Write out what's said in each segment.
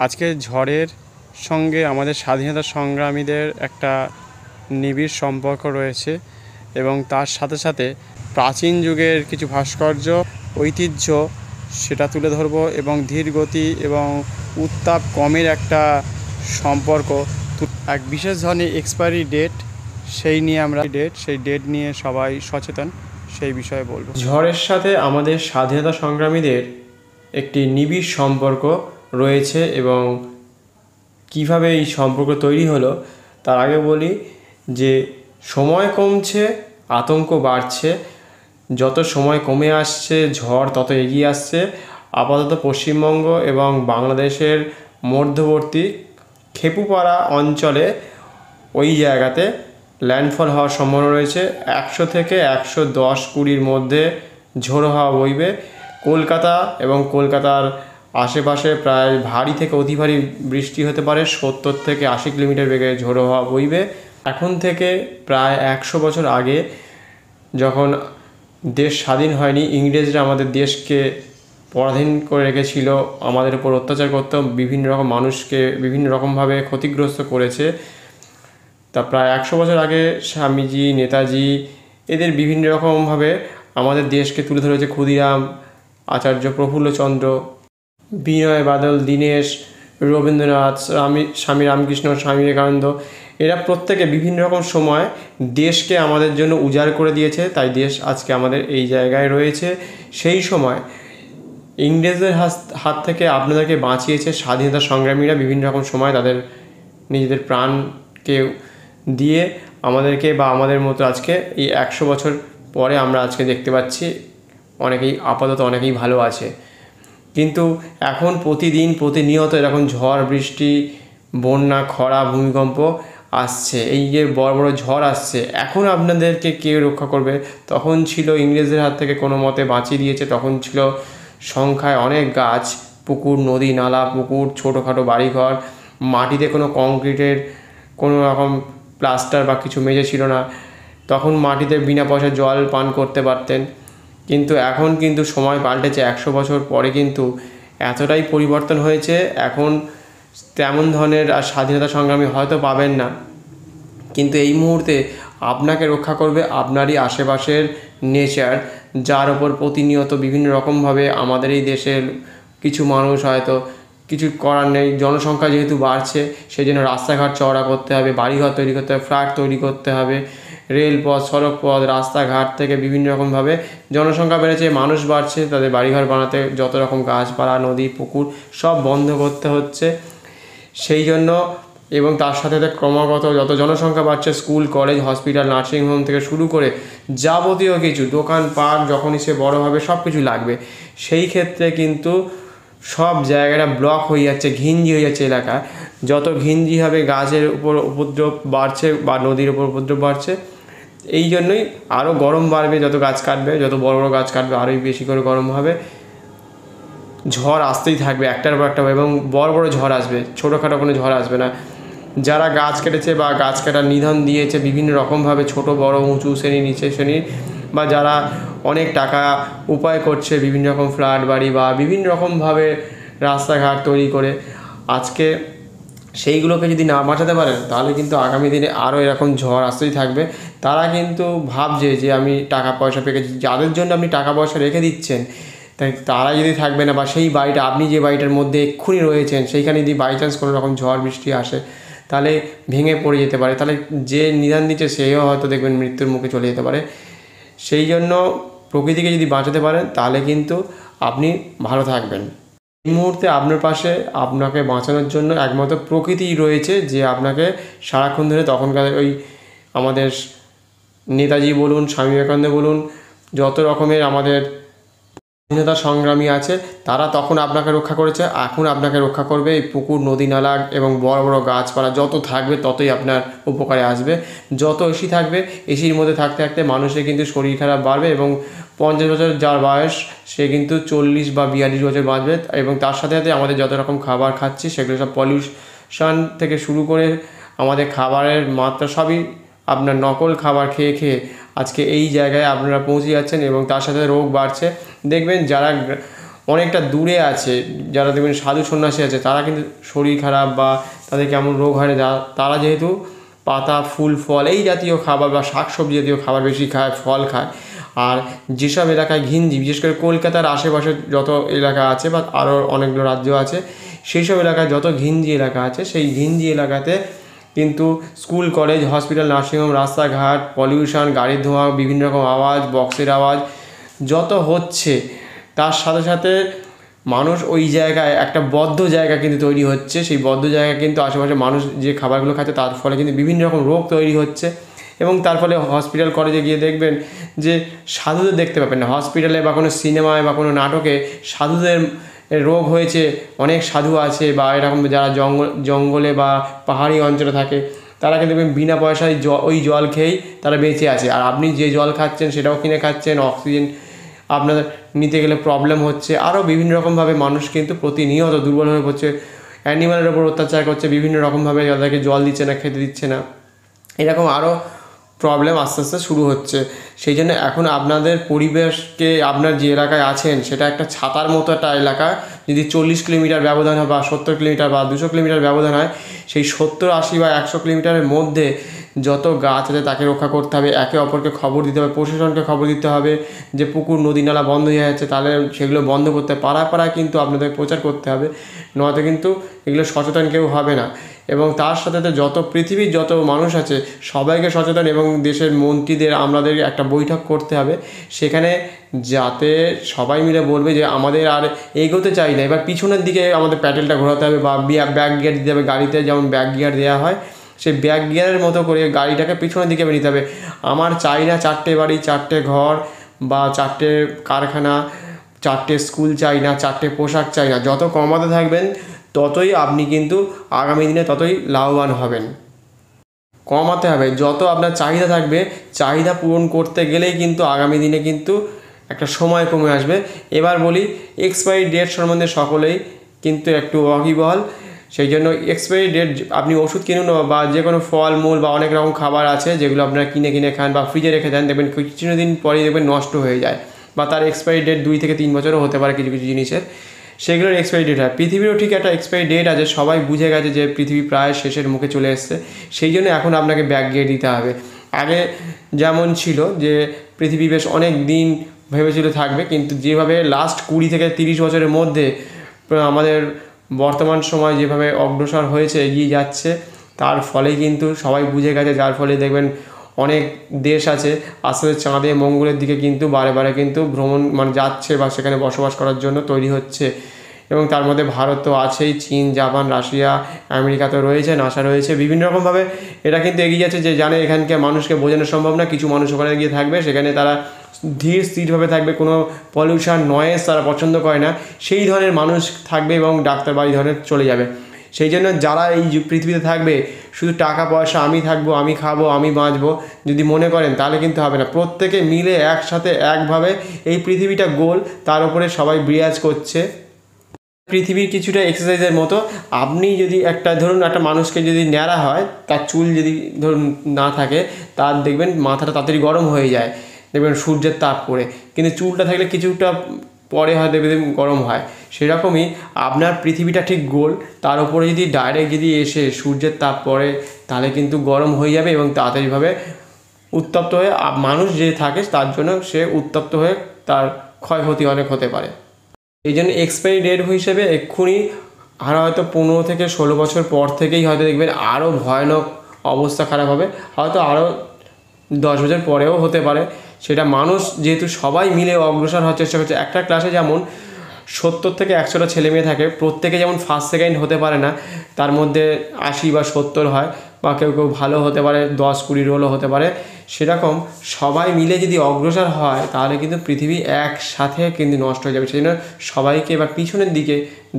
আজকে ঝড়ের সঙ্গে আমাদের স্বাধীনতা সংগ্রামীদের একটা নিবিড় সম্পর্ক রয়েছে এবং তার সাথে সাথে প্রাচীন যুগের কিছু ভাস্কর্য ঐতিহ্য সেটা তুলে ধরব এবং ধীর গতি এবং উত্তাপ কমের একটা সম্পর্ক, এক বিশেষ ধরনের এক্সপায়ারি ডেট সেই ডেট নিয়ে সবাই সচেতন, সেই বিষয়ে বলবো। ঝড়ের সাথে আমাদের স্বাধীনতা সংগ্রামীদের একটি নিবিড় সম্পর্ক রয়েছে এবং কিভাবে এই সম্পর্ক তৈরি হলো তার আগে বলি যে সময় কমছে, আতঙ্ক বাড়ছে, যত সময় কমে আসছে ঝড় তত এগিয়ে আসছে। আপাতত পশ্চিমবঙ্গ এবং বাংলাদেশের মধ্যবর্তী খেপুপাড়া অঞ্চলে ওই জায়গাতে ল্যান্ডফল হওয়ার সম্ভাবনা রয়েছে। 100 থেকে 110-20 মধ্যে ঝোড়ো হাওয়া বইবে। কলকাতা এবং কলকাতার আশেপাশে প্রায় ভারী থেকে অতি ভারী বৃষ্টি হতে পারে। 70 থেকে 80 কিলোমিটার বেগে ঝোড়ো হাওয়া বইবে। এখন থেকে প্রায় 100 বছর আগে যখন দেশ স্বাধীন হয়নি, ইংরেজরা আমাদের দেশকে পরাধীন করে রেখেছিল, আমাদের উপর অত্যাচার করত, বিভিন্ন রকম মানুষকে বিভিন্ন রকমভাবে ক্ষতিগ্রস্ত করেছে। তা প্রায় 100 বছর আগে স্বামীজি, নেতাজি এদের বিভিন্ন রকমভাবে আমাদের দেশকে তুলে ধরেছে। ক্ষুদিরাম, আচার্য প্রফুল্লচন্দ্র, বিনয় বাদল, দীনেশ, রবীন্দ্রনাথ, স্বামী রামকৃষ্ণ, স্বামী বিবেকানন্দ, এরা প্রত্যেকে বিভিন্ন রকম সময় দেশকে আমাদের জন্য উজাড় করে দিয়েছে, তাই দেশ আজকে আমাদের এই জায়গায় রয়েছে। সেই সময় ইংরেজদের হাত থেকে আপনাদেরকে বাঁচিয়েছে স্বাধীনতা সংগ্রামীরা বিভিন্ন রকম সময় তাদের নিজেদের প্রাণকে দিয়ে আমাদেরকে বা আমাদের মতো আজকে এই 100 বছর পরে আমরা আজকে দেখতে পাচ্ছি অনেকেই আপাতত অনেকেই ভালো আছে। কিন্তু এখন প্রতিনিয়ত এরকম ঝড় বৃষ্টি, বন্যা, খরা, ভূমিকম্প আসছে। এই যে বড় বড় ঝড় আসছে, এখন আপনাদেরকে কে রক্ষা করবে? তখন ছিল ইংরেজদের হাত থেকে কোনো মতে বাঁচিয়ে দিয়েছে। তখন ছিল সংখ্যায় অনেক গাছ, পুকুর, নদী, নালা, পুকুর, ছোটোখাটো বাড়িঘর, মাটিতে কোনো কংক্রিটের কোনো রকম প্লাস্টার বা কিছু মেঝে ছিল না। তখন মাটিতে বিনা পয়সায় জল পান করতে পারতেন। কিন্তু এখন কিন্তু সময় পাল্টেছে। 100 বছর পরে কিন্তু এতটাই পরিবর্তন হয়েছে, এখন তেমন ধরনের আর স্বাধীনতা সংগ্রামী হয়তো পাবেন না। কিন্তু এই মুহূর্তে আপনাকে রক্ষা করবে আপনারই আশেপাশের নেচার, যার ওপর প্রতিনিয়ত বিভিন্ন রকমভাবে আমাদের এই দেশের কিছু মানুষ হয়তো কিছু করার নেই। জনসংখ্যা যেহেতু বাড়ছে, সেই জন্য রাস্তাঘাট চওড়া করতে হবে, বাড়িঘর তৈরি করতে হবে, ফ্ল্যাট তৈরি করতে হবে, রেলপথ, সড়কপথ, রাস্তাঘাট থেকে বিভিন্ন রকমভাবে জনসংখ্যা বেড়েছে, মানুষ বাড়ছে, তাদের বাড়িঘর বানাতে যত রকম গাছপালা, নদী, পুকুর সব বন্ধ করতে হচ্ছে। সেই জন্য এবং তার সাথে সাথে ক্রমাগত যত জনসংখ্যা বাড়ছে, স্কুল, কলেজ, হসপিটাল, নার্সিংহোম থেকে শুরু করে যাবতীয় কিছু দোকানপাট যখনই সে বড় হবে সব কিছু লাগবে। সেই ক্ষেত্রে কিন্তু সব জায়গাটা ব্লক হয়ে যাচ্ছে, ঘিঞ্জি হয়ে যাচ্ছে এলাকা। যত ঘিঞ্জি হবে গাছের উপর উপদ্রব বাড়ছে বা নদীর উপর উপদ্রব বাড়ছে। এই জন্যই আরও গরম বাড়বে, যত গাছ কাটবে, যত বড় বড় গাছ কাটবে আরোই বেশি করে গরম হবে। ঝড় আসতেই থাকবে একটার পর একটা, এবং বড় বড় ঝড় আসবে, ছোটোখাটো কোনো ঝড় আসবে না। যারা গাছ কেটেছে বা গাছ কাটার নিধন দিয়েছে বিভিন্ন রকমভাবে, ছোট বড়, উঁচু শ্রেণী, নিচে শ্রেণী, বা যারা অনেক টাকা উপায় করছে বিভিন্ন রকম ফ্ল্যাট বাড়ি বা বিভিন্ন রকমভাবে রাস্তাঘাট তৈরি করে, আজকে সেইগুলোকে যদি না বাঁচাতে পারেন তাহলে কিন্তু আগামী দিনে আরও এরকম ঝড় আসতেই থাকবে। তারা কিন্তু ভাবছে যে আমি টাকা পয়সা পেয়ে গেছি, যাদের জন্য আপনি টাকা পয়সা রেখে দিচ্ছেন তাই তারা যদি থাকবে না, বা সেই বাড়িটা আপনি যে বাড়িটার মধ্যে এক্ষুনি রয়েছেন সেইখানে যদি বাই চান্স কোনো রকম ঝড় বৃষ্টি আসে তাহলে ভেঙে পড়ে যেতে পারে, তাহলে যে নিদান দিচ্ছে সেও হয়তো দেখবেন মৃত্যুর মুখে চলে যেতে পারে। সেই জন্য প্রকৃতিকে যদি বাঁচাতে পারেন তাহলে কিন্তু আপনি ভালো থাকবেন। এই মুহূর্তে আপনার পাশে আপনাকে বাঁচানোর জন্য একমাত্র প্রকৃতিই রয়েছে, যে আপনাকে সারাক্ষণ ধরে তখনকার ওই আমাদের নেতাজি বলুন, স্বামী বিবেকানন্দ বলুন, যত রকমের আমাদের স্বাধীনতা সংগ্রামী আছে তারা তখন আপনাকে রক্ষা করেছে, এখন আপনাকে রক্ষা করবে। এই পুকুর, নদী, নালা এবং বড় বড় গাছপালা যত থাকবে ততই আপনার উপকারে আসবে। যত এসি থাকবে, এসির মধ্যে থাকতে থাকতে মানুষের কিন্তু শরীর খারাপ বাড়বে, এবং 50 বছর যার বয়স সে কিন্তু 40 বা 42 বছর বাঁচবে। এবং তার সাথে সাথে আমাদের যত রকম খাবার খাচ্ছি সেগুলো সব পলিউশন থেকে শুরু করে আমাদের খাবারের মাত্রা সবই আপনার নকল খাবার খেয়ে খেয়ে আজকে এই জায়গায় আপনারা পৌঁছে যাচ্ছেন, এবং তার সাথে রোগ বাড়ছে। দেখবেন যারা অনেকটা দূরে আছে, যারা দেখবেন সাধু সন্ন্যাসী আছে, তারা কিন্তু শরীর খারাপ বা তাদের কেমন রোগ হয় না, তারা যেহেতু পাতা ফুল ফল এই জাতীয় খাবার বা শাকসবজি জাতীয় খাবার বেশি খায়, ফল খায়। আর যেসব এলাকায় ঘিঞ্জি, বিশেষ করে কলকাতার আশেপাশে যত এলাকা আছে বা আরও অনেকগুলো রাজ্য আছে, সেই সব এলাকায় যত ঘিঞ্জি এলাকা আছে, সেই ঘিঞ্জি এলাকাতে কিন্তু স্কুল, কলেজ, হসপিটাল, নার্সিংহোম, রাস্তাঘাট, পলিউশন, গাড়ির ধোঁয়া, বিভিন্ন রকম আওয়াজ, বক্সের আওয়াজ যত হচ্ছে, তার সাথে সাথে মানুষ ওই জায়গায় একটা বদ্ধ জায়গা কিন্তু তৈরি হচ্ছে। সেই বদ্ধ জায়গা কিন্তু আশেপাশে মানুষ যে খাবারগুলো খাচ্ছে তার ফলে কিন্তু বিভিন্ন রকম রোগ তৈরি হচ্ছে। এবং তার ফলে হসপিটাল, কলেজে গিয়ে দেখবেন যে সাধুদের দেখতে পাবেন না। হসপিটালে বা কোনো সিনেমায় বা কোনো নাটকে সাধুদের রোগ হয়েছে, অনেক সাধু আছে বা এরকম যারা জঙ্গলে বা পাহাড়ি অঞ্চলে থাকে, তারা কিন্তু দেখবেন বিনা পয়সায় ওই জল খেয়েই তারা বেঁচে আছে। আর আপনি যে জল খাচ্ছেন সেটাও কিনে খাচ্ছেন, অক্সিজেন আপনার নিতে গেলে প্রবলেম হচ্ছে। আরও বিভিন্ন রকমভাবে মানুষ কিন্তু প্রতিনিয়ত দুর্বল হয়ে পড়ছে, অ্যানিমালের ওপর অত্যাচার করছে, বিভিন্ন রকমভাবে তাদেরকে জল দিচ্ছে না, খেতে দিচ্ছে না, এরকম আরও প্রবলেম আস্তে আস্তে শুরু হচ্ছে। সেই জন্য এখন আপনাদের পরিবেশকে, আপনার যে এলাকায় আছেন সেটা একটা ছাতার মতো একটা এলাকা। যদি 40 কিলোমিটার ব্যবধান হয় বা 70 কিলোমিটার বা 200 কিলোমিটার ব্যবধান হয়, সেই 70, 80 বা 100 কিলোমিটারের মধ্যে যত গাছ আছে তাকে রক্ষা করতে হবে, একে অপরকে খবর দিতে হবে, প্রশাসনকে খবর দিতে হবে যে পুকুর, নদী, নালা বন্ধ হয়ে যাচ্ছে, তাহলে সেগুলো বন্ধ করতে পাড়ায় পাড়ায় কিন্তু আপনাদের প্রচার করতে হবে, নয়তো কিন্তু এগুলো সচেতন কেউ হবে না। এবং তার সাথে সাথে যত পৃথিবীর যত মানুষ আছে সবাইকে সচেতন, এবং দেশের মন্ত্রীদের আমাদের একটা বৈঠক করতে হবে, সেখানে যাতে সবাই মিলে বলবে যে আমাদের আর এগোতে চাই না, এবার পিছনের দিকে আমাদের প্যাডেলটা ঘোরাতে হবে বা ব্যাক গিয়ার দিতে হবে। গাড়িতে যেমন ব্যাক গিয়ার দেওয়া হয়, সেই ব্যাক গিয়ারের মতো করে গাড়িটাকে পিছনের দিকে নিতে হবে। আমার চাই না 4টে বাড়ি, 4টে ঘর বা 4টে কারখানা, 4টে স্কুল চাই না, 4টে পোশাক চাই না। যত কমাতে থাকবেন ততই আপনি কিন্তু আগামী দিনে ততই লাভবান হবেন। কমাতে হবে, যত আপনার চাহিদা থাকবে, চাহিদা পূরণ করতে গেলেই কিন্তু আগামী দিনে কিন্তু একটা সময় কমে আসবে। এবার বলি, এক্সপায়ারি ডেট সম্বন্ধে সকলেই কিন্তু একটু ওয়াকিবহাল। সেই জন্য এক্সপায়ারি ডেট, আপনি ওষুধ কিনুন বা যে কোনো ফল মূল বা অনেক রকম খাবার আছে যেগুলো আপনারা কিনে খান বা ফ্রিজে রেখে দেন, দেখবেন কিছু দিন পরেই দেখবেন নষ্ট হয়ে যায়, বা তার এক্সপায়ারি ডেট 2 থেকে 3 বছরও হতে পারে কিছু কিছু জিনিসের, সেগুলোর এক্সপায়ারি ডেট হয়। পৃথিবীরও ঠিক একটা এক্সপায়ারি ডেট আছে, সবাই বুঝে গেছে যে পৃথিবী প্রায় শেষের মুখে চলে এসছে। সেই জন্য এখন আপনাকে ব্যাক গিয়ে দিতে হবে। আগে যেমন ছিল যে পৃথিবী বেশ অনেক দিন ভেবেছিল থাকবে, কিন্তু যেভাবে লাস্ট 20 থেকে 30 বছরের মধ্যে আমাদের বর্তমান সময় যেভাবে অগ্রসর হয়েছে, এগিয়ে যাচ্ছে, তার ফলেই কিন্তু সবাই বুঝে গেছে। যার ফলে দেখবেন অনেক দেশ আছে আস্তে আস্তে চাঁদে, মঙ্গলের দিকে কিন্তু বারে বারে কিন্তু ভ্রমণ যাচ্ছে বা সেখানে বসবাস করার জন্য তৈরি হচ্ছে। এবং তার মধ্যে ভারত তো আছেই, চীন, জাপান, রাশিয়া, আমেরিকা তো রয়েছে, নাসা রয়েছে, বিভিন্ন রকমভাবে এটা কিন্তু এগিয়ে যাচ্ছে। যে জানে এখানকে মানুষকে বোঝানো সম্ভব না, কিছু মানুষ ওখানে গিয়ে থাকবে, সেখানে তারা ধীর স্থিরভাবে থাকবে, কোনো পলিউশন, নয়েজ তারা পছন্দ করে না, সেই ধরনের মানুষ থাকবে এবং ডাক্তার বা এই ধরনের চলে যাবে। সেই জন্য যারা এই পৃথিবীতে থাকবে শুধু টাকা পয়সা, আমি থাকবো, আমি খাবো, আমি বাঁচবো যদি মনে করেন, তাহলে কিন্তু হবে না। প্রত্যেকে মিলে একসাথে একভাবে, এই পৃথিবীটা গোল, তার উপরে সবাই বিরাজ করছে। পৃথিবীর কিছুটা এক্সারসাইজের মতো। আপনি যদি ধরুন একটা মানুষকে যদি ন্যাড়া হয়, তার চুল যদি ধরুন না থাকে, তার দেখবেন মাথাটা তাড়াতাড়ি গরম হয়ে যায়, দেখবেন সূর্যের তাপ পড়ে। কিন্তু চুলটা থাকলে কিছুটা পরে হয় দেখবেন গরম হয়। সেরকমই আপনার পৃথিবীটা ঠিক গোল, তার উপরে যদি ডাইরেক্ট যদি এসে সূর্যের তাপ পড়ে, তাহলে কিন্তু গরম হয়ে যাবে এবং তাড়াতাড়িভাবে উত্তপ্ত হয়ে মানুষ যে থাকে তার জন্য সে উত্তপ্ত হয়ে তার ক্ষয়ক্ষতি অনেক হতে পারে। এই জন্য এক্সপায়ারি ডেট হিসেবে এক্ষুনি আর হয়তো 15 থেকে 16 বছর পর থেকেই হয়তো দেখবেন আরও ভয়ানক অবস্থা খারাপ হবে, হয়তো আরও 10 বছর পরেও হতে পারে। সেটা মানুষ যেহেতু সবাই মিলে অগ্রসর হওয়ার চেষ্টা করছে। একটা ক্লাসে যেমন 70 থেকে 100টা ছেলে মেয়ে থাকে, প্রত্যেকে যেমন ফার্স্ট সেকেন্ড হতে পারে না, তার মধ্যে 80 বা 70 হয়, বা কেউ কেউ ভালো হতে পারে, 10-20 রোলও হতে পারে। সেরকম সবাই মিলে যদি অগ্রসর হয়, তাহলে কিন্তু পৃথিবী একসাথে কিন্তু নষ্ট হয়ে যাবে। সেই জন্য সবাইকে এবার পিছনের দিকে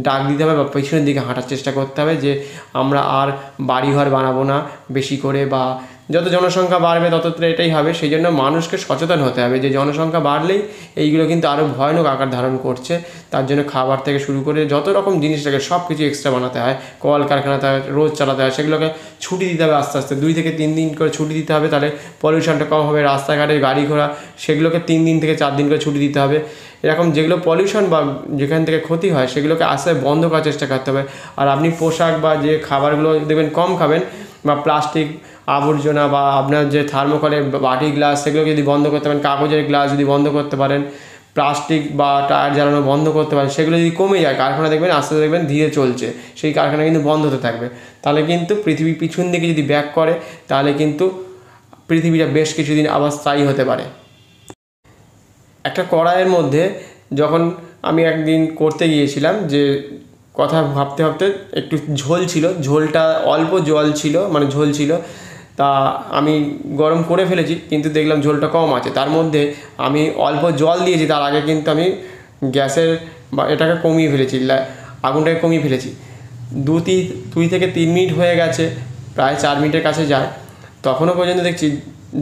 ডাক দিতে হবে বা পিছনের দিকে হাঁটার চেষ্টা করতে হবে, যে আমরা আর বাড়িঘর বানাবো না বেশি করে, বা যত জনসংখ্যা বাড়বে তত এটাই হবে। সেই জন্য মানুষকে সচেতন হতে হবে যে জনসংখ্যা বাড়লেই এইগুলো কিন্তু আরও ভয়ানক আকার ধারণ করছে। তার জন্য খাবার থেকে শুরু করে যত রকম জিনিসটাকে সব কিছু এক্সট্রা বানাতে হয়, কলকারখানাতে রোজ চালাতে হয়, সেগুলোকে ছুটি দিতে হবে আস্তে আস্তে, 2 থেকে 3 দিন করে ছুটি দিতে হবে, তাহলে পলিউশনটা কম হবে। রাস্তাঘাটে গাড়ি ঘোড়া সেগুলোকে 3 দিন থেকে 4 দিন করে ছুটি দিতে হবে। এরকম যেগুলো পলিউশন বা যেখান থেকে ক্ষতি হয় সেগুলোকে আস্তে বন্ধ করার চেষ্টা করতে হবে। আর আপনি পোশাক বা যে খাবারগুলো দেখবেন কম খাবেন, বা প্লাস্টিক আবর্জনা বা আপনার যে থার্মোকলের বাটি গ্লাস সেগুলো যদি বন্ধ করতে পারেন, কাগজের গ্লাস যদি বন্ধ করতে পারেন, প্লাস্টিক বা টায়ার জ্বালানো বন্ধ করতে পারেন, সেগুলো যদি কমে যায়, কারখানা দেখবেন আস্তে আস্তে দেখবেন ধীরে চলছে, সেই কারখানা কিন্তু বন্ধ হতে থাকবে। তাহলে কিন্তু পৃথিবী পিছন দিকে যদি ব্যাক করে তাহলে কিন্তু পৃথিবীটা বেশ কিছুদিন আবার স্থায়ী হতে পারে। একটা কড়াইয়ের মধ্যে যখন আমি একদিন করতে গিয়েছিলাম, যে কথা ভাবতে ভাবতে একটু ঝোল ছিল, ঝোলটা অল্প জল ছিল, মানে ঝোল ছিল, তা আমি গরম করে ফেলেছি, কিন্তু দেখলাম ঝোলটা কম আছে। তার মধ্যে আমি অল্প জল দিয়েছি, তার আগে কিন্তু আমি গ্যাসের বা এটাকে কমিয়ে ফেলেছি, আগুনটাকে কমিয়ে ফেলেছি। 2 থেকে 3 মিনিট হয়ে গেছে, প্রায় 4 মিনিটের কাছে যায়, তখনও পর্যন্ত দেখছি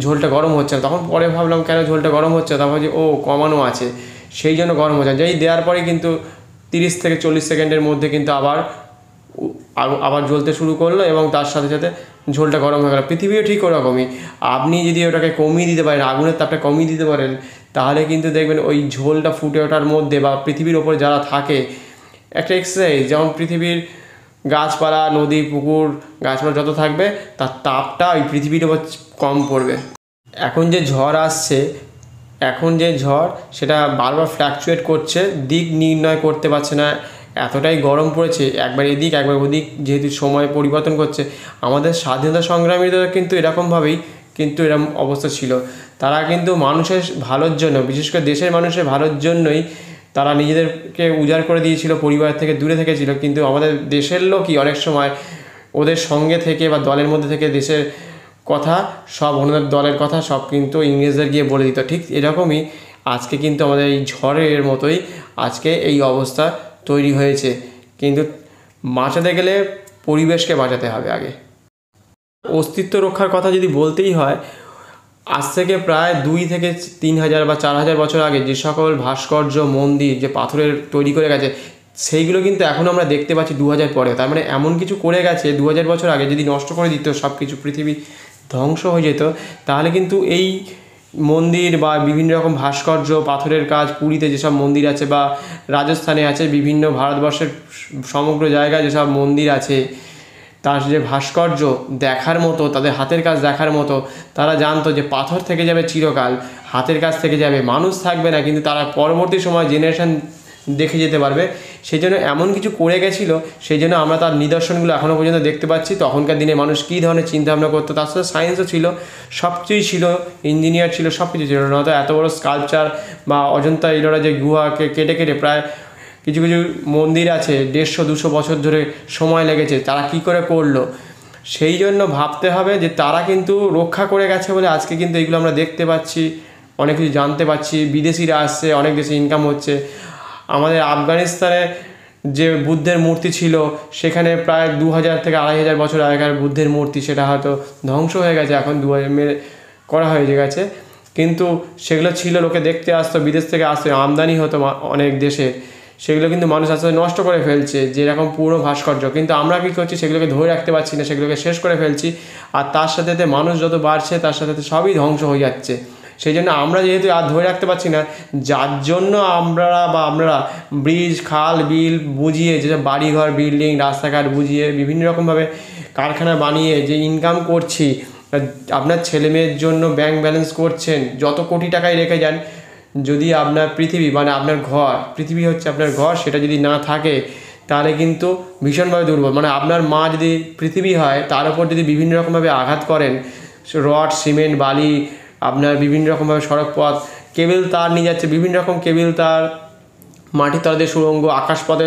ঝোলটা গরম হচ্ছে না। তখন পরে ভাবলাম কেন ঝোলটা গরম হচ্ছে, তখন যে ও কমানো আছে, সেই জন্য গরম হচ্ছে। যেই দেওয়ার পরে কিন্তু 30 থেকে 40 সেকেন্ডের মধ্যে কিন্তু আবার জ্বলতে শুরু করলো, এবং তার সাথে সাথে ঝোলটা গরম হয়ে গেল। পৃথিবীও ঠিক ওরকমই, আপনি যদি ওটাকে কমিয়ে দিতে পারেন, আগুনের তাপটা কমিয়ে দিতে পারেন, তাহলে কিন্তু দেখবেন ওই ঝোলটা ফুটে ওঠার মধ্যে বা পৃথিবীর ওপরে যারা থাকে একটা এক্সারসাইজ, যেমন পৃথিবীর গাছপালা, নদী, পুকুর, গাছপালা যত থাকবে তার তাপটা ওই পৃথিবীর ওপর কম পড়বে। এখন যে ঝড় আসছে, এখন যে ঝড় সেটা বারবার ফ্ল্যাকচুয়েট করছে, দিক নির্ণয় করতে পারছে না, এতটাই গরম পড়েছে, একবার এদিক একবার ওদিক, যেহেতু সময় পরিবর্তন করছে। আমাদের স্বাধীনতা সংগ্রামীদের কিন্তু এরকমভাবেই কিন্তু এরকম অবস্থা ছিল। তারা কিন্তু মানুষের ভালোর জন্য, বিশেষ করে দেশের মানুষের ভালোর জন্যই তারা নিজেদেরকে উজাড় করে দিয়েছিল, পরিবার থেকে দূরে থেকেছিল। কিন্তু আমাদের দেশের লোকই অনেক সময় ওদের সঙ্গে থেকে বা দলের মধ্যে থেকে দেশের কথা সব, ওনাদের দলের কথা সব কিন্তু ইংরেজদের গিয়ে বলে দিত। ঠিক এরকমই আজকে কিন্তু আমাদের এই ঝড়ের মতোই আজকে এই অবস্থা তৈরি হয়েছে। কিন্তু বাঁচাতে গেলে পরিবেশকে বাঁচাতে হবে আগে। অস্তিত্ব রক্ষার কথা যদি বলতেই হয়, আজ থেকে প্রায় 2 থেকে 3 হাজার বা 4 হাজার বছর আগে যে সকল ভাস্কর্য, মন্দির যে পাথরের তৈরি করে গেছে, সেইগুলো কিন্তু এখন আমরা দেখতে পাচ্ছি 2000 পরে। তার মানে এমন কিছু করে গেছে 2000 বছর আগে, যদি নষ্ট করে দিত সব কিছু, পৃথিবী ধ্বংস হয়ে যেত, তাহলে কিন্তু এই মন্দির বা বিভিন্ন রকম ভাস্কর্য, পাথরের কাজ, পুরীতে যেসব মন্দির আছে বা রাজস্থানে আছে, বিভিন্ন ভারতবর্ষের সমগ্র জায়গায় যেসব মন্দির আছে, তার যে ভাস্কর্য দেখার মতো, তাদের হাতের কাজ দেখার মতো। তারা জানতো যে পাথর থেকে যাবে চিরকাল, হাতের কাজ থেকে যাবে, মানুষ থাকবে না, কিন্তু তারা পরবর্তী সময় জেনারেশন দেখে যেতে পারবে। সেই জন্য এমন কিছু করে গেছিলো, সেই জন্য আমরা তার নিদর্শনগুলো এখনও পর্যন্ত দেখতে পাচ্ছি। তখনকার দিনে মানুষ কী ধরনের চিন্তাভাবনা করতো, তার সাথে সায়েন্সও ছিল, সব কিছুই ছিল, ইঞ্জিনিয়ার ছিল, সব কিছু ছিল। নয়তো এত বড় স্কাল্পচার বা অজন্তা ইলোরা যে গুহাকে কেটে কেটে প্রায় কিছু কিছু মন্দির আছে 150-200 বছর ধরে সময় লেগেছে, তারা কি করে করলো। সেই জন্য ভাবতে হবে যে তারা কিন্তু রক্ষা করে গেছে বলে আজকে কিন্তু এইগুলো আমরা দেখতে পাচ্ছি, অনেক কিছু জানতে পারছি। বিদেশিরা আসছে, অনেক দেশে ইনকাম হচ্ছে। আমাদের আফগানিস্তানে যে বুদ্ধের মূর্তি ছিল, সেখানে প্রায় 2000 থেকে 2500 বছর আগেকার বুদ্ধের মূর্তি, সেটা হয়তো ধ্বংস হয়ে গেছে, এখন 2000 করা হয়ে গেছে। কিন্তু সেগুলো ছিল, লোকে দেখতে আসতো, বিদেশ থেকে আসতো, আমদানি হতো অনেক দেশের। সেগুলো কিন্তু মানুষ আস্তে আস্তে নষ্ট করে ফেলছে, যেরকম পুরো ভাস্কর্য। কিন্তু আমরা কী করছি, সেগুলোকে ধরে রাখতে পারছি না, সেগুলোকে শেষ করে ফেলছি। আর তার সাথে সাথে মানুষ যত বাড়ছে, তার সাথে সাথে সবই ধ্বংস হয়ে যাচ্ছে। সেই জন্য আমরা যেহেতু আর ধরে রাখতে পারছি না, যার জন্য আমরা ব্রিজ, খাল, বিল বুঝিয়ে, যেসব বাড়িঘর, বিল্ডিং, রাস্তাঘাট বুঝিয়ে, বিভিন্ন রকমভাবে কারখানা বানিয়ে যে ইনকাম করছি, আপনার ছেলে মেয়ের জন্য ব্যাংক ব্যালেন্স করছেন, যত কোটি টাকাই রেখে যান, যদি আপনার পৃথিবী মানে আপনার ঘর, পৃথিবী হচ্ছে আপনার ঘর, সেটা যদি না থাকে তাহলে কিন্তু ভীষণভাবে দুর্বল। মানে আপনার মা যদি পৃথিবী হয়, তার উপর যদি বিভিন্ন রকমভাবে আঘাত করেন, রড, সিমেন্ট, বালি, আপনার বিভিন্ন রকমভাবে সড়ক পথ, কেবল তার নিয়ে যাচ্ছে, বিভিন্ন রকম কেবল তার, মাটির তলা দিয়ে সুড়ঙ্গ, আকাশপথে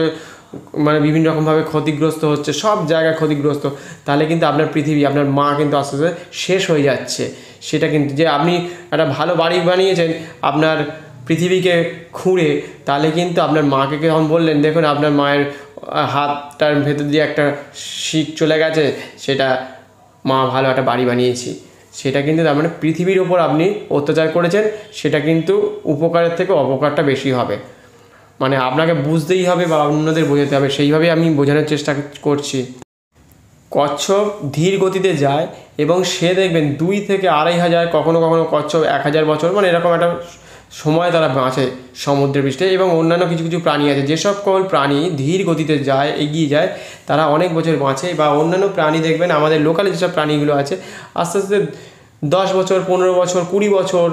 মানে বিভিন্ন রকমভাবে ক্ষতিগ্রস্ত হচ্ছে, সব জায়গায় ক্ষতিগ্রস্ত। তাহলে কিন্তু আপনার পৃথিবী, আপনার মা কিন্তু আস্তে আস্তে শেষ হয়ে যাচ্ছে। সেটা কিন্তু, যে আপনি একটা ভালো বাড়ি বানিয়েছেন আপনার পৃথিবীকে খুঁড়ে, তাহলে কিন্তু আপনার মাকে যখন বললেন, দেখুন আপনার মায়ের হাতটার ভেতর দিয়ে একটা শিক চলে গেছে, সেটা মা ভালো একটা বাড়ি বানিয়েছি। সেটা কিন্তু তার মানে পৃথিবীর ওপর আপনি অত্যাচার করেছেন, সেটা কিন্তু উপকারের থেকে অপকারটা বেশি হবে। মানে আপনাকে বুঝতেই হবে বা অন্যদের বোঝাতে হবে, সেইভাবেই আমি বোঝানোর চেষ্টা করছি। কচ্ছপ ধীর গতিতে যায় এবং সে দেখবেন 2 থেকে 2,500, কখনো কখনো কচ্ছপ 1,000 বছর, মানে এরকম একটা সময় তারা বাঁচে সমুদ্রের পৃষ্ঠে। এবং অন্যান্য কিছু কিছু প্রাণী আছে, যেসব সকল প্রাণী ধীর গতিতে যায়, এগিয়ে যায়, তারা অনেক বছর বাঁচে। বা অন্যান্য প্রাণী দেখবেন আমাদের লোকালে যেসব প্রাণীগুলো আছে আস্তে আস্তে 10 বছর, 15 বছর, 20 বছর,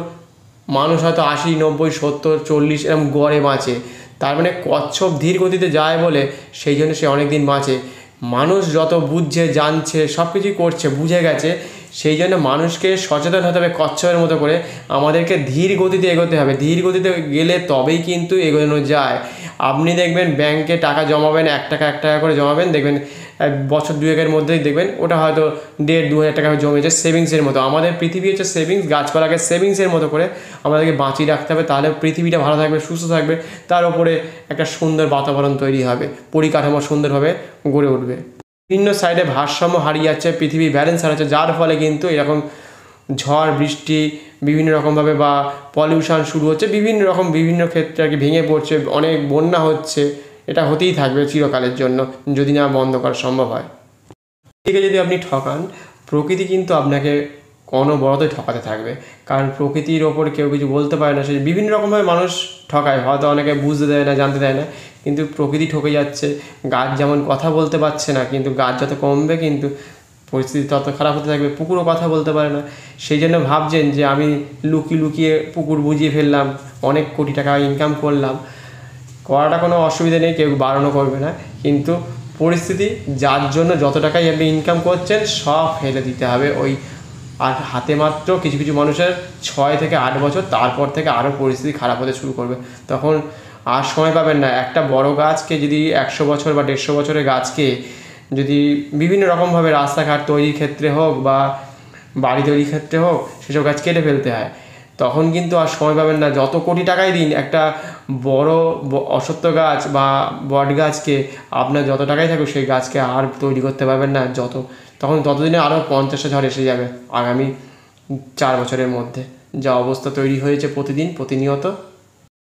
মানুষ হয়তো 80, 90, 70, 40 এরকম গড়ে বাঁচে। তার মানে কচ্ছপ ধীর গতিতে যায় বলে সেই জন্য সে অনেক দিন বাঁচে। মানুষ যত বুঝছে, জানছে, সব কিছুই করছে, বুঝে গেছে, সেই জন্য মানুষকে সচেতন হতে হবে কচ্ছপের মতো করে। আমাদেরকে ধীর গতিতে এগোতে হবে, ধীর গতিতে গেলে তবেই কিন্তু এগোনো যায়। আপনি দেখবেন ব্যাংকে টাকা জমাবেন, 1 টাকা 1 টাকা করে জমাবেন, দেখবেন বছর 2-1 মধ্যেই দেখবেন ওটা হয়তো 1,500-2,000 টাকা জমেছে, সেভিংসের মতো। আমাদের পৃথিবী হচ্ছে সেভিংস, গাছপালাকে সেভিংসের মতো করে আমাদেরকে বাঁচিয়ে রাখতে হবে, তাহলে পৃথিবীটা ভালো থাকবে, সুস্থ থাকবে, তার উপরে একটা সুন্দর বাতাবরণ তৈরি হবে, পরিকাঠামো সুন্দরভাবে গড়ে উঠবে। বিভিন্ন সাইডে ভারসাম্য হারিয়ে যাচ্ছে, পৃথিবী ব্যালেন্স হারাচ্ছে, যার ফলে কিন্তু এরকম ঝড় বৃষ্টি বিভিন্ন রকমভাবে বা পলিউশন শুরু হচ্ছে, বিভিন্ন ক্ষেত্রে আর কি ভেঙে পড়ছে, অনেক বন্যা হচ্ছে। এটা হতেই থাকবে চিরকালের জন্য যদি না বন্ধ করা সম্ভব হয়। এদিকে যদি আপনি ঠকান, প্রকৃতি কিন্তু আপনাকে অনবরতই ঠকাতে থাকবে, কারণ প্রকৃতির ওপর কেউ কিছু বলতে পারে না। সে বিভিন্ন রকমভাবে মানুষ ঠকায়, হয়তো অনেকে বুঝতে দেয় না, জানতে দেয় না, কিন্তু প্রকৃতি ঠকে যাচ্ছে। গাছ যেমন কথা বলতে পারছে না, কিন্তু গাছ যত কমবে কিন্তু পরিস্থিতি তত খারাপ হতে থাকবে। পুকুরও কথা বলতে পারে না, সেই জন্য ভাবছেন যে আমি লুকিয়ে লুকিয়ে পুকুর বুঝিয়ে ফেললাম, অনেক কোটি টাকা ইনকাম করলাম, করাটা কোনো অসুবিধা নেই, কেউ বারণও করবে না। কিন্তু পরিস্থিতি যার জন্য যত টাকাই আপনি ইনকাম করছেন সব ফেলে দিতে হবে ওই। আর হাতে মাত্র কিছু কিছু মানুষের 6 থেকে 8 বছর, তারপর থেকে আরও পরিস্থিতি খারাপ হতে শুরু করবে, তখন আর সময় পাবেন না। একটা বড় গাছকে যদি 100 বছর বা 150 বছরের গাছকে যদি বিভিন্ন রকমভাবে রাস্তাঘাট তৈরির ক্ষেত্রে হোক বা বাড়ি তৈরির ক্ষেত্রে হোক, সেসব গাছ কেটে ফেলতে হয়, তখন কিন্তু আর সময় পাবেন না। যত কোটি টাকাই দিন একটা বড় অশ্বত্থ গাছ বা বট গাছকে, আপনার যত টাকাই থাকুক সেই গাছকে আর তৈরি করতে পারবেন না। তখন ততদিনে আরও 50টা ঝড় এসে যাবে আগামী 4 বছরের মধ্যে, যা অবস্থা তৈরি হয়েছে প্রতিনিয়ত।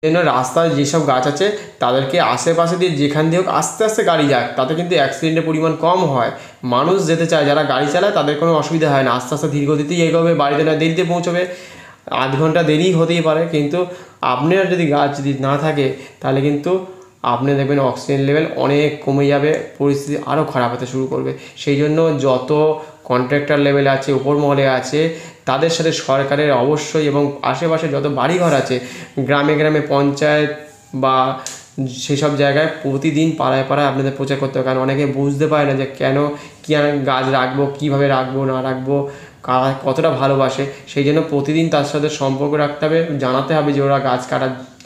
জন্য রাস্তায় যেসব গাছ আছে তাদেরকে আশেপাশে দিয়ে যেখান দিয়ে হোক আস্তে আস্তে গাড়ি যাক, তাতে কিন্তু অ্যাক্সিডেন্টের পরিমাণ কম হয়। মানুষ যেতে চায়, যারা গাড়ি চালায় তাদের কোনো অসুবিধা হয় না, আস্তে আস্তে ধীর গতিতেই এগোবে, বাড়িতে না দেরিতে পৌঁছবে, 8 ঘন্টা দেরি হতেই পারে। কিন্তু আপনার যদি গাছ যদি না থাকে তাহলে কিন্তু আপনি দেখবেন অক্সিজেন লেভেল অনেক কমে যাবে, পরিস্থিতি আরও খারাপ হতে শুরু করবে। সেই জন্য যত কন্ট্রাক্টর লেভেলে আছে, উপর মহলে আছে, তাদের সাথে সরকারের অবশ্যই, এবং আশেপাশে যত বাড়িঘর আছে গ্রামে গ্রামে পঞ্চায়েত বা সেসব জায়গায় প্রতিদিন পাড়ায় পাড়ায় আপনাদের প্রচার করতে হবে। কারণ অনেকে বুঝতে পারে না যে কেন কী গাছ রাখবো, কীভাবে রাখবো না রাখবো, কতটা ভালোবাসে। সেই জন্য প্রতিদিন তার সাথে সম্পর্ক রাখতে হবে, জানাতে হবে যে ওরা গাছ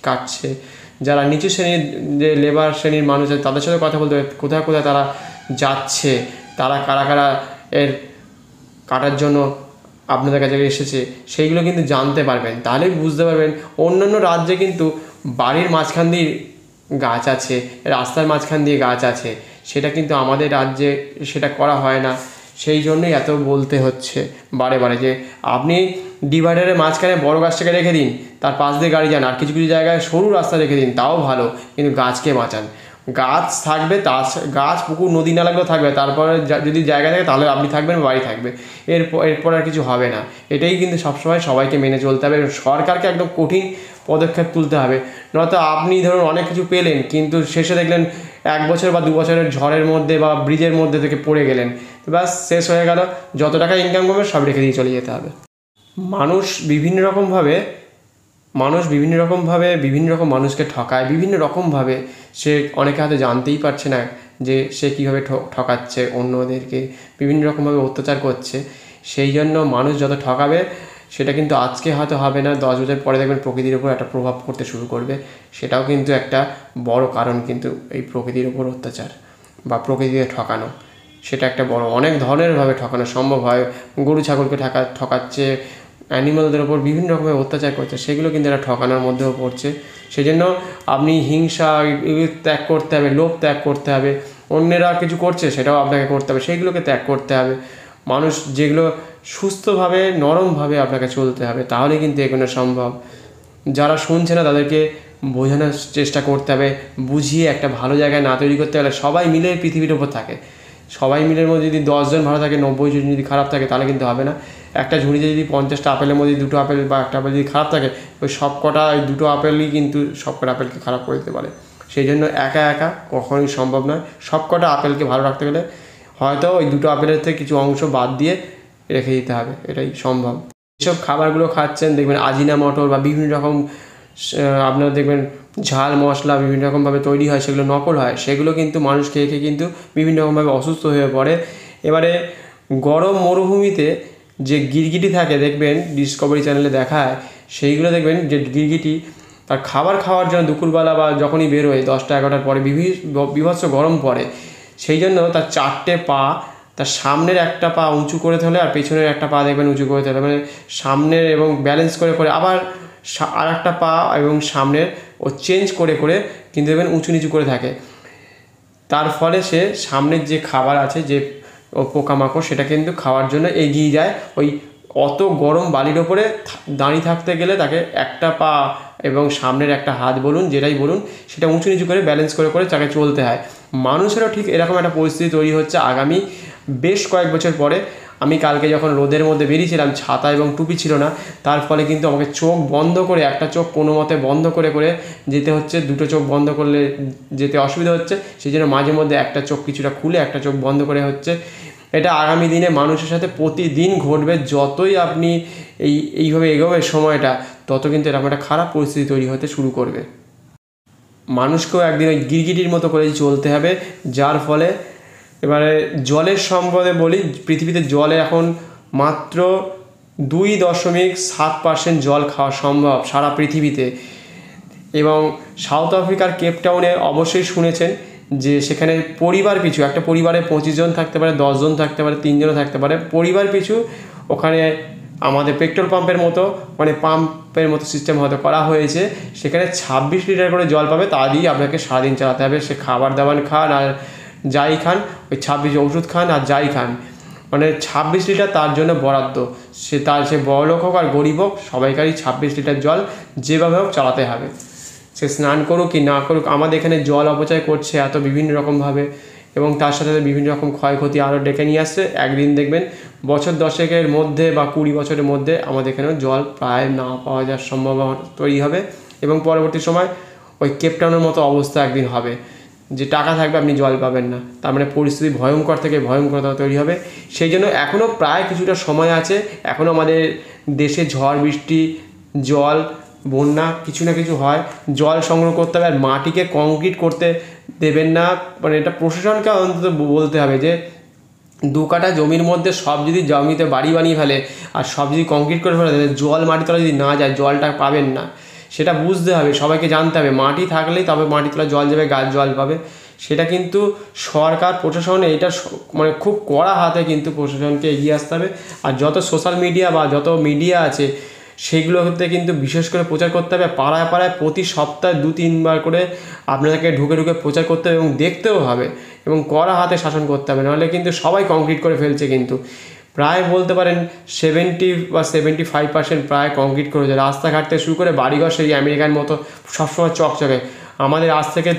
কাটছে। যারা নিচু শ্রেণীর যে লেবার শ্রেণীর মানুষ আছে তাদের সাথে কথা বলতে হবে, কোথায় কোথায় তারা যাচ্ছে, তারা কারা কারা এর কাটার জন্য আপনাদের কাছে এসেছে, সেইগুলো কিন্তু জানতে পারবেন, তাহলেই বুঝতে পারবেন। অন্যান্য রাজ্যে কিন্তু বাড়ির মাঝখান দিয়ে গাছ আছে, রাস্তার মাঝখান দিয়ে গাছ আছে, সেটা কিন্তু আমাদের রাজ্যে সেটা করা হয় না। সেই জন্যই এত বলতে হচ্ছে বারে বারে যে আপনি ডিভাইডারের মাঝখানে বড় গাছটাকে রেখে দিন, তার পাশ দিয়ে গাড়ি যান, আর কিছু কিছু জায়গায় সরু রাস্তা রেখে দিন, তাও ভালো, কিন্তু গাছকে বাঁচান। গাছ থাকবে, গাছ পুকুর নদী নালাগুলো থাকবে, তারপরে যদি জায়গা থাকে তাহলে আপনি থাকবেন, বাড়ি থাকবে, এরপর আর কিছু হবে না। এটাই কিন্তু সবসময় সবাইকে মেনে চলতে হবে। সরকারকে একদম কঠিন পদক্ষেপ তুলতে হবে, নয়তো আপনি ধরুন অনেক কিছু পেলেন কিন্তু শেষে দেখলেন 1 বছর বা 2 বছরের ঝড়ের মধ্যে বা ব্রিজের মধ্যে থেকে পড়ে গেলেন, ব্যাস শেষ হয়ে গেল। যত টাকা ইনকাম করবে সব রেখে দিয়ে চলে যেতে হবে। মানুষ বিভিন্ন রকমভাবে বিভিন্ন রকম মানুষকে ঠকায়, বিভিন্ন রকমভাবে। সে অনেকে হয়তো জানতেই পারছে না যে সে কীভাবে ঠকাচ্ছে অন্যদেরকে, বিভিন্ন রকমভাবে অত্যাচার করছে। সেই জন্য মানুষ যত ঠকাবে সেটা কিন্তু আজকে হয়তো হবে না, 10 বছর পরে দেখবেন প্রকৃতির উপর একটা প্রভাব পড়তে শুরু করবে। সেটাও কিন্তু একটা বড় কারণ, কিন্তু এই প্রকৃতির উপর অত্যাচার বা প্রকৃতিকে ঠকানো, সেটা একটা বড়, অনেক ধরনেরভাবে ঠকানো সম্ভব হয়। গরু ছাগলকে ঠকাচ্ছে, অ্যানিমালদের ওপর বিভিন্ন রকমের অত্যাচার করছে, সেগুলো কিন্তু এটা ঠকানোর মধ্যেও পড়ছে। সেই জন্য আপনি হিংসা ত্যাগ করতে হবে, লোভ ত্যাগ করতে হবে। অন্যেরা কিছু করছে সেটাও আপনাকে করতে হবে, সেইগুলোকে ত্যাগ করতে হবে। মানুষ যেগুলো সুস্থভাবে নরমভাবে আপনাকে চলতে হবে, তাহলে কিন্তু এগোনো সম্ভব। যারা শুনছে না তাদেরকে বোঝানোর চেষ্টা করতে হবে, বুঝিয়ে একটা ভালো জায়গায় না তৈরি করতে গেলে সবাই মিলে পৃথিবীর ওপর থাকে, সবাই মিলের মধ্যে যদি 10 জন ভালো থাকে 90 জন যদি খারাপ থাকে তাহলে কিন্তু হবে না। একটা ঝুড়িতে যদি 50টা আপেলের মধ্যে 2টো আপেল বা একটা আপেল যদি খারাপ থাকে, ওই সব কটা ওই 2টো আপেলই কিন্তু সব কটা আপেলকে খারাপ করে দিতে পারে। সেই জন্য একা একা কখনোই সম্ভব নয়। সব কটা আপেলকে ভালো রাখতে গেলে হয়তো ওই 2টো আপেলের থেকে কিছু অংশ বাদ দিয়ে রেখে দিতে হবে, এটাই সম্ভব। যেসব খাবারগুলো খাচ্ছেন দেখবেন আজিনামোটো বা বিভিন্ন রকম আপনারা দেখবেন ঝাল মশলা বিভিন্ন রকমভাবে তৈরি হয়, সেগুলো নকল হয়, সেগুলো কিন্তু মানুষ খেয়ে খেয়ে কিন্তু বিভিন্ন রকমভাবে অসুস্থ হয়ে পড়ে। এবারে গরম মরুভূমিতে যে গিরগিটি থাকে দেখবেন ডিসকভারি চ্যানেলে দেখায়, সেইগুলো দেখবেন যে গিরগিটি তার খাবার খাওয়ার জন্য দুপুরবেলা বা যখনই বেরোয় 10টা-11টার পরে বিভৎস গরম পড়ে, সেই জন্য তার 4টে পা, তার সামনের একটা পা উঁচু করে তোলে আর পেছনের একটা পা দেখবেন উঁচু করে তোলে, মানে সামনের এবং ব্যালেন্স করে করে আবার আর একটা পা এবং সামনের ও চেঞ্জ করে করে কিন্তু দেখবেন উঁচু নিচু করে থাকে। তার ফলে সে সামনের যে খাবার আছে যে পোকামাকড় সেটা কিন্তু খাওয়ার জন্য এগিয়ে যায়। ওই অত গরম বালির ওপরে দাঁড়িয়ে থাকতে গেলে তাকে একটা পা এবং সামনের একটা হাত বলুন যেটাই বলুন সেটা উঁচু নিচু করে ব্যালেন্স করে করে তাকে চলতে হয়। মানুষেরও ঠিক এরকম একটা পরিস্থিতি তৈরি হচ্ছে আগামী বেশ কয়েক বছর পরে। আমি কালকে যখন রোদের মধ্যে বেরিয়েছিলাম, ছাতা এবং টুপি ছিল না, তার ফলে কিন্তু আমাকে চোখ বন্ধ করে, একটা চোখ কোনো মতে বন্ধ করে করে যেতে হচ্ছে। 2টো চোখ বন্ধ করলে যেতে অসুবিধা হচ্ছে, সেই জন্য মাঝে মধ্যে একটা চোখ কিছুটা খুলে একটা চোখ বন্ধ করে হচ্ছে। এটা আগামী দিনে মানুষের সাথে প্রতিদিন ঘটবে। যতই আপনি এইভাবে এগোবে সময়টা, তত কিন্তু এরকম একটা খারাপ পরিস্থিতি তৈরি হতে শুরু করবে। মানুষকেও একদিন ওই গিরগিটির মতো করে চলতে হবে, যার ফলে এবারে জলের সম্পদে বলি, পৃথিবীতে জলে এখন মাত্র 2.7% জল খাওয়া সম্ভব সারা পৃথিবীতে। এবং সাউথ আফ্রিকার কেপটাউনে অবশ্যই শুনেছেন যে সেখানে পরিবার পিছু, একটা পরিবারে 25 জন থাকতে পারে, 10 জন থাকতে পারে, 3 জনও থাকতে পারে, পরিবার পিছু ওখানে আমাদের পেট্রোল পাম্পের মতো মানে পাম্পের মতো সিস্টেম হয়তো করা হয়েছে। সেখানে 26 লিটার করে জল পাবে, তা দিয়ে আপনাকে সারাদিন চালাতে হবে। সে খাবার দাবার খান আর যাই খান, ওই 26 ওষুধ খান আর যাই খান, মানে 26 লিটার তার জন্য বরাদ্দ। সে বড়লোক হোক আর গরিব হোক, সবাইকারই 26 লিটার জল যেভাবে হোক চালাতে হবে। সে স্নান করুক কি না করুক, আমাদের এখানে জল অপচয় করছে এত বিভিন্ন রকমভাবে, এবং তার সাথে সাথে বিভিন্ন রকম ক্ষয়ক্ষতি আরও ডেকে নিয়ে আসছে। একদিন দেখবেন বছর 10-এর মধ্যে বা 20 বছরের মধ্যে আমাদের এখানেও জল প্রায় না পাওয়া যাওয়ার সম্ভাবনা তৈরি হবে, এবং পরবর্তী সময় ওই কেপটাউনের মতো অবস্থা একদিন হবে যে টাকা থাকবে আপনি জল পাবেন না। তার মানে পরিস্থিতি ভয়ঙ্কর থেকে ভয়ঙ্করতা তৈরি হবে। সেই জন্য এখনও প্রায় কিছুটা সময় আছে, এখনও আমাদের দেশে ঝড় বৃষ্টি, জল, বন্যা কিছু না কিছু হয়। জল সংগ্রহ করতে হবে, আর মাটিকে কংক্রিট করতে দেবেন না। মানে এটা প্রশাসনকে অন্তত বলতে হবে যে 2 কাঠা জমির মধ্যে সব যদি জমিতে বাড়ি বানিয়ে ফেলে আর সব যদি কংক্রিট করে ফেলে, তাহলে জল মাটিতলা যদি না যায় জলটা পাবেন না। সেটা বুঝতে হবে, সবাইকে জানতে হবে। মাটি থাকলেই তবে মাটিতলা জল যাবে, গাছ জল পাবে। সেটা কিন্তু সরকার প্রশাসন এটা মানে খুব কড়া হাতে কিন্তু প্রশাসনকে এগিয়ে আসতে হবে। আর যত সোশ্যাল মিডিয়া বা যত মিডিয়া আছে সেগুলোতে কিন্তু বিশেষ করে প্রচার করতে হবে। পাড়ায় পাড়ায় প্রতি সপ্তাহে 2-3 বার করে আপনাদেরকে ঢুকে ঢুকে প্রচার করতে হবে, এবং দেখতেও হবে, এবং কড়া হাতে শাসন করতে হবে। নাহলে কিন্তু সবাই কংক্রিট করে ফেলছে, কিন্তু প্রায় বলতে পারেন 70 বা 75% প্রায় কংক্রিট করেছে। রাস্তাঘাট থেকে শুরু করে বাড়িঘর সেই আমেরিকার মতো সবসময় চকচকে। আমাদের আজ থেকে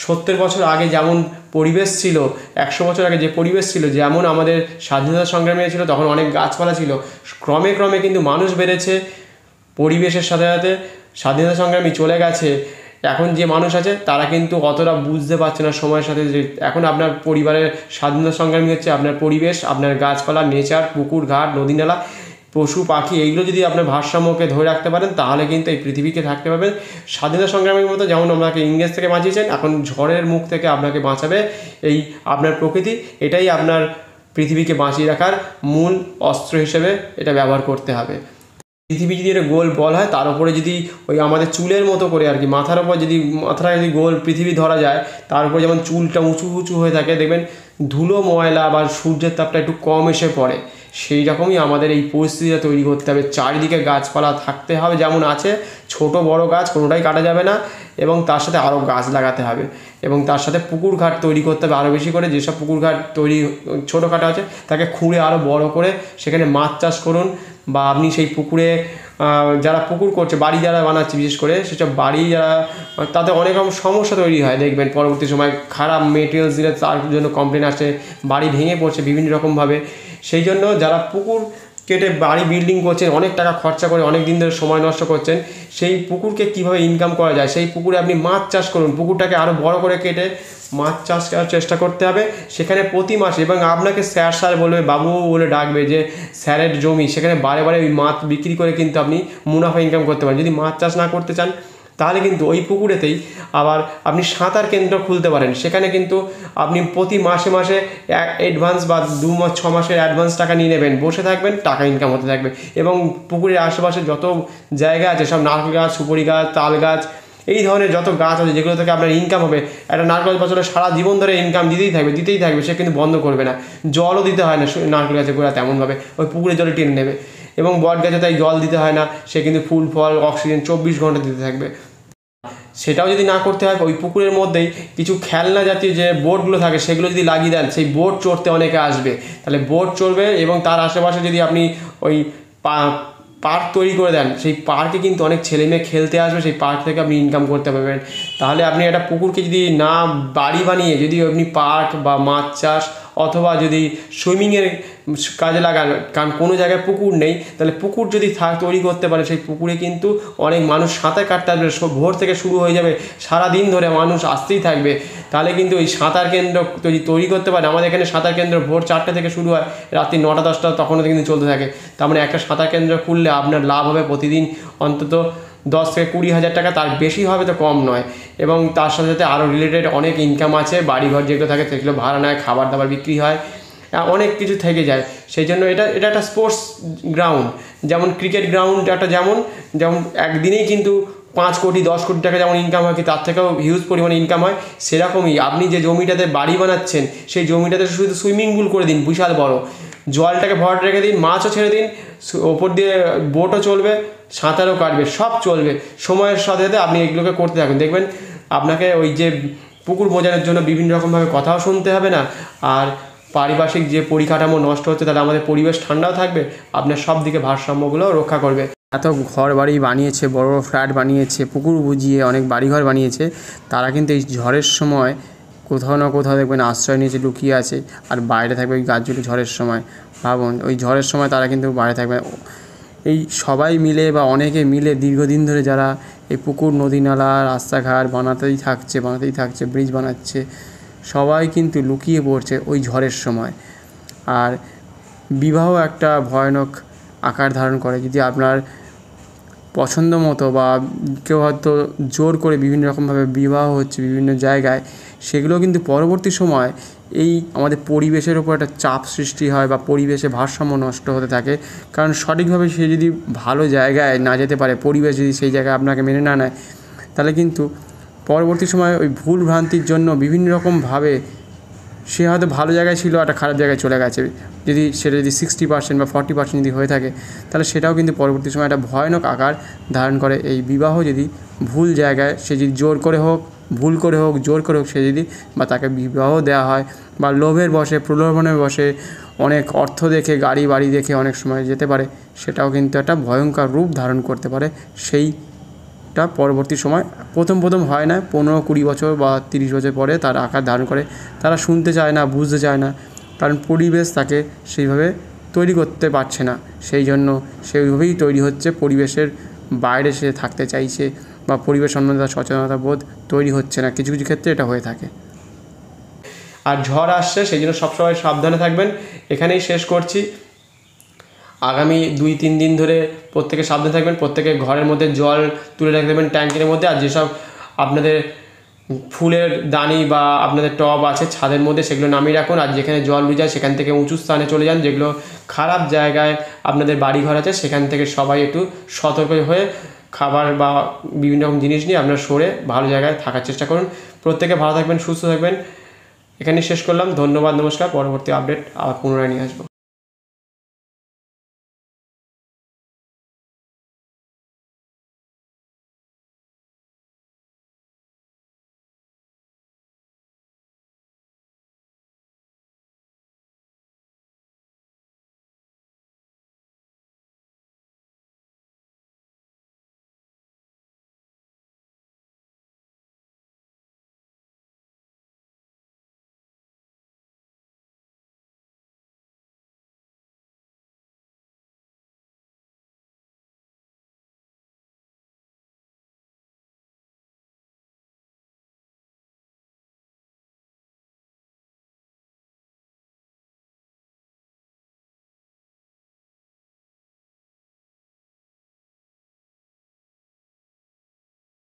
70 বছর আগে যেমন পরিবেশ ছিল, 100 বছর আগে যে পরিবেশ ছিল, যেমন আমাদের স্বাধীনতা সংগ্রামী ছিল, তখন অনেক গাছপালা ছিল। ক্রমে ক্রমে কিন্তু মানুষ বেড়েছে, পরিবেশের সাথে সাথে স্বাধীনতা সংগ্রামী চলে গেছে। এখন যে মানুষ আছে তারা কিন্তু অতটা বুঝতে পারছে না সময়ের সাথে যে এখন আপনার পরিবারের স্বাধীনতা সংগ্রামী হচ্ছে আপনার পরিবেশ, আপনার গাছপালা, নেচার, পুকুর ঘাট, নদী নালা, পশু পাখি, এইগুলো যদি আপনার ভারসাম্যকে ধরে রাখতে পারেন তাহলে কিন্তু এই পৃথিবীকে থাকতে পারবেন। স্বাধীনতা সংগ্রামের মতো যেমন আপনাকে ইংরেজ থেকে বাঁচিয়েছেন, এখন ঝড়ের মুখ থেকে আপনাকে বাঁচাবে এই আপনার প্রকৃতি। এটাই আপনার পৃথিবীকে বাঁচিয়ে রাখার মূল অস্ত্র হিসেবে এটা ব্যবহার করতে হবে। পৃথিবী যদি একটা গোল বল হয়, তার উপরে যদি ওই আমাদের চুলের মতো করে আর কি মাথার ওপর যদি মাথাটা যদি গোল পৃথিবী ধরা যায়, তার উপরে যেমন চুলটা উঁচু উঁচু হয়ে থাকে, দেখবেন ধুলো ময়লা বা সূর্যের তাপটা একটু কম এসে পড়ে। সেই রকমই আমাদের এই পরিস্থিতিটা তৈরি করতে হবে। চারিদিকে গাছপালা থাকতে হবে, যেমন আছে, ছোট বড় গাছ কোনোটাই কাটা যাবে না, এবং তার সাথে আরও গাছ লাগাতে হবে, এবং তার সাথে পুকুর ঘাট তৈরি করতে হবে আরও বেশি করে। যেসব পুকুর ঘাট তৈরি ছোটোখাটো আছে তাকে খুঁড়ে আরও বড় করে সেখানে মাছ চাষ করুন, বা আপনি সেই পুকুরে যারা পুকুর করছে, বাড়ি যারা বানাচ্ছে বিশেষ করে, সেসব বাড়ি যারা, তাতে অনেক রকম সমস্যা তৈরি হয়। দেখবেন পরবর্তী সময় খারাপ মেটেরিয়ালস দিলে তার জন্য কমপ্লেন আসছে, বাড়ি ভেঙে পড়ছে বিভিন্ন রকমভাবে। সেই জন্য যারা পুকুর কেটে বাড়ি বিল্ডিং করছেন, অনেক টাকা খরচা করে অনেক দিন ধরে সময় নষ্ট করছেন, সেই পুকুরকে কীভাবে ইনকাম করা যায়, সেই পুকুরে আপনি মাছ চাষ করুন। পুকুরটাকে আরও বড় করে কেটে মাছ চাষ করার চেষ্টা করতে হবে সেখানে প্রতি মাসে, এবং আপনাকে স্যার বলবে, বাবু বলে ডাকবে, যে স্যারের জমি, সেখানে বারে বারে ওই মাছ বিক্রি করে কিন্তু আপনি মুনাফা ইনকাম করতে পারেন। যদি মাছ চাষ না করতে চান তাহলে কিন্তু ওই পুকুরেতেই আবার আপনি সাঁতার কেন্দ্র খুলতে পারেন। সেখানে কিন্তু আপনি প্রতি মাসে মাসে অ্যাডভান্স বা 2-6 মাসের অ্যাডভান্স টাকা নিয়ে নেবেন, বসে থাকবেন, টাকা ইনকাম হতে থাকবে। এবং পুকুরের আশেপাশে যত জায়গা আছে, সব নারকেল গাছ, সুপারি গাছ, তাল গাছ, এই ধরনের যত গাছ আছে যেগুলো থেকে আপনার ইনকাম হবে, একটা নারকেল বছরে সারা জীবন ধরে ইনকাম দিতেই থাকবে, সে কিন্তু বন্ধ করবে না। জলও দিতে হয় না নারকেল গাছের গোড়া তেমনভাবে, ওই পুকুরের জলে টেনে নেবে। এবং বট গাছে তাই জল দিতে হয় না, সে কিন্তু ফুল ফল অক্সিজেন 24 ঘন্টা দিতে থাকবে। সেটাও যদি না করতে হয়, ওই পুকুরের মধ্যেই কিছু খেলনা জাতীয় যে বোটগুলো থাকে সেগুলো যদি লাগিয়ে দেন, সেই বোট চড়তে অনেকে আসবে, তাহলে বোট চড়বে। এবং তার আশেপাশে যদি আপনি ওই পার্ক তৈরি করে দেন, সেই পার্কে কিন্তু অনেক ছেলে মেয়ে খেলতে আসবে, সেই পার্ক থেকে আপনি ইনকাম করতে পারবেন। তাহলে আপনি একটা পুকুরকে যদি না বাড়ি বানিয়ে যদি আপনি পার্ক বা মাছ চাষ অথবা যদি সুইমিংয়ের কাজে লাগান, কারণ কোনো জায়গায় পুকুর নেই, তাহলে পুকুর যদি তৈরি করতে পারে, সেই পুকুরে কিন্তু অনেক মানুষ সাঁতার কাটতে আসবে, ভোর থেকে শুরু হয়ে যাবে, সারা দিন ধরে মানুষ আসতেই থাকবে। তাহলে কিন্তু এই সাঁতার কেন্দ্র যদি তৈরি করতে পারে, আমাদের এখানে সাঁতার কেন্দ্র ভোর 4টে থেকে শুরু হয়, রাত্রি 9টা-10টা তখনও কিন্তু চলতে থাকে। তার মানে একটা সাঁতার কেন্দ্র খুললে আপনার লাভ হবে প্রতিদিন অন্তত 10 থেকে 20 হাজার টাকা, তার বেশি হবে তো কম নয়। এবং তার সাথে সাথে আরও রিলেটেড অনেক ইনকাম আছে, বাড়িঘর যেগুলো থাকে সেগুলো ভাড়া নেয়, খাবার দাবার বিক্রি হয়, অনেক কিছু থেকে যায়। সেই জন্য এটা একটা স্পোর্টস গ্রাউন্ড, যেমন ক্রিকেট গ্রাউন্ড একটা, যেমন একদিনেই কিন্তু 5 কোটি 10 কোটি টাকা যেমন ইনকাম হয়, কি তার থেকেও হিউজ পরিমাণে ইনকাম হয়। সেরকমই আপনি যে জমিটাতে বাড়ি বানাচ্ছেন, সেই জমিটাতে শুধু সুইমিং পুল করে দিন বিশাল বড়, জলটাকে ভরাট রেখে দিন, মাছও ছেড়ে দিন, ওপর দিয়ে বোটও চলবে, সাঁতারও কাটবে, সব চলবে। সময়ের সাথে সাথে আপনি এগুলোকে করতে থাকুন, দেখবেন আপনাকে ওই যে পুকুর বোঝানোর জন্য বিভিন্ন রকমভাবে কথাও শুনতে হবে না, আর পারিপার্শ্বিক যে পরিকাঠামো নষ্ট হচ্ছে, তাহলে আমাদের পরিবেশ ঠান্ডাও থাকবে, আপনার সব দিকে ভারসাম্যগুলো রক্ষা করবে। এত ঘর বাড়ি বানিয়েছে, বড় বড় ফ্ল্যাট বানিয়েছে, পুকুর বুঝিয়ে অনেক বাড়িঘর বানিয়েছে, তারা কিন্তু এই ঝড়ের সময় কোথাও না কোথাও দেখবেন আশ্রয় নিয়েছে, লুকিয়ে আছে, আর বাইরে থাকবে ওই গাছগুলো ঝড়ের সময়। ভাবুন, ওই ঝড়ের সময় তারা কিন্তু বাইরে থাকবে। এই সবাই মিলে বা অনেকে মিলে দীর্ঘদিন ধরে যারা এই পুকুর, নদী, নালা, রাস্তাঘাট বানাতেই থাকছে, ব্রিজ বানাচ্ছে, সবাই কিন্তু লুকিয়ে পড়ছে ওই ঝড়ের সময়। আর বিবাহ একটা ভয়ানক আকার ধারণ করে, যদি আপনার পছন্দ মতো বা কেউ হয়তো জোর করে বিভিন্ন রকমভাবে বিবাহ হচ্ছে বিভিন্ন জায়গায়, সেগুলো কিন্তু পরবর্তী সময় এই আমাদের পরিবেশের ওপর একটা চাপ সৃষ্টি হয় বা পরিবেশে ভারসাম্য নষ্ট হতে থাকে। কারণ সঠিকভাবে সে যদি ভালো জায়গায় না যেতে পারে, পরিবেশ যদি সেই জায়গায় আপনাকে মেনে না নেয়, তাহলে কিন্তু পরবর্তী সময়ে ওই ভুল ভ্রান্তির জন্য বিভিন্ন রকমভাবে সে হয়তো ভালো জায়গায় ছিল, একটা খারাপ জায়গায় চলে গেছে, সেটা যদি 60% বা 40% যদি হয়ে থাকে, তাহলে সেটাও কিন্তু পরবর্তী সময় একটা ভয়ানক আকার ধারণ করে। এই বিবাহ যদি ভুল জায়গায়, সে যদি জোর করে হোক, ভুল করে হোক, জোর করে হোক, সে যদি বা তাকে বিবাহ দেওয়া হয়, বা লোভের বশে, প্রলোভনের বশে, অনেক অর্থ দেখে, গাড়ি বাড়ি দেখে অনেক সময় যেতে পারে, সেটাও কিন্তু একটা ভয়ঙ্কর রূপ ধারণ করতে পারে। সেইটা পরবর্তী সময় প্রথম হয় না, 15-20 বছর বা 30 বছর পরে তার আকার ধারণ করে। তারা শুনতে চায় না, বুঝতে চায় না, কারণ পরিবেশ তাকে সেইভাবে তৈরি করতে পারছে না। সেই জন্য সেইভাবেই তৈরি হচ্ছে, পরিবেশের বাইরে সে থাকতে চাইছে, বা পরিবেশ সম্বন্ধে তার সচেতনতা বোধ তৈরি হচ্ছে না। কিছু কিছু ক্ষেত্রে এটা হয়ে থাকে। আর ঝড় আসছে, সেই জন্য সবসময় সাবধানে থাকবেন। এখানেই শেষ করছি। আগামী 2-3 দিন ধরে প্রত্যেকে সাবধানে থাকবেন, প্রত্যেকে ঘরের মধ্যে জল তুলে রাখতে দেবেন ট্যাঙ্কের মধ্যে। আর যেসব আপনাদের ফুলের দানি বা আপনাদের টব আছে ছাদের মধ্যে, সেগুলো নামিয়ে রাখুন। আর যেখানে জল যায় সেখান থেকে উঁচু স্থানে চলে যান। যেগুলো খারাপ জায়গায় আপনাদের বাড়িঘর আছে, সেখান থেকে সবাই একটু সতর্ক হয়ে খাবার বা বিভিন্ন রকম জিনিস নিয়ে আপনার সরে ভালো জায়গায় থাকার চেষ্টা করুন। প্রত্যেকে ভালো থাকবেন, সুস্থ থাকবেন। এখানে শেষ করলাম। ধন্যবাদ, নমস্কার। পরবর্তী আপডেট আবার পুনরায় নিয়ে আসবো।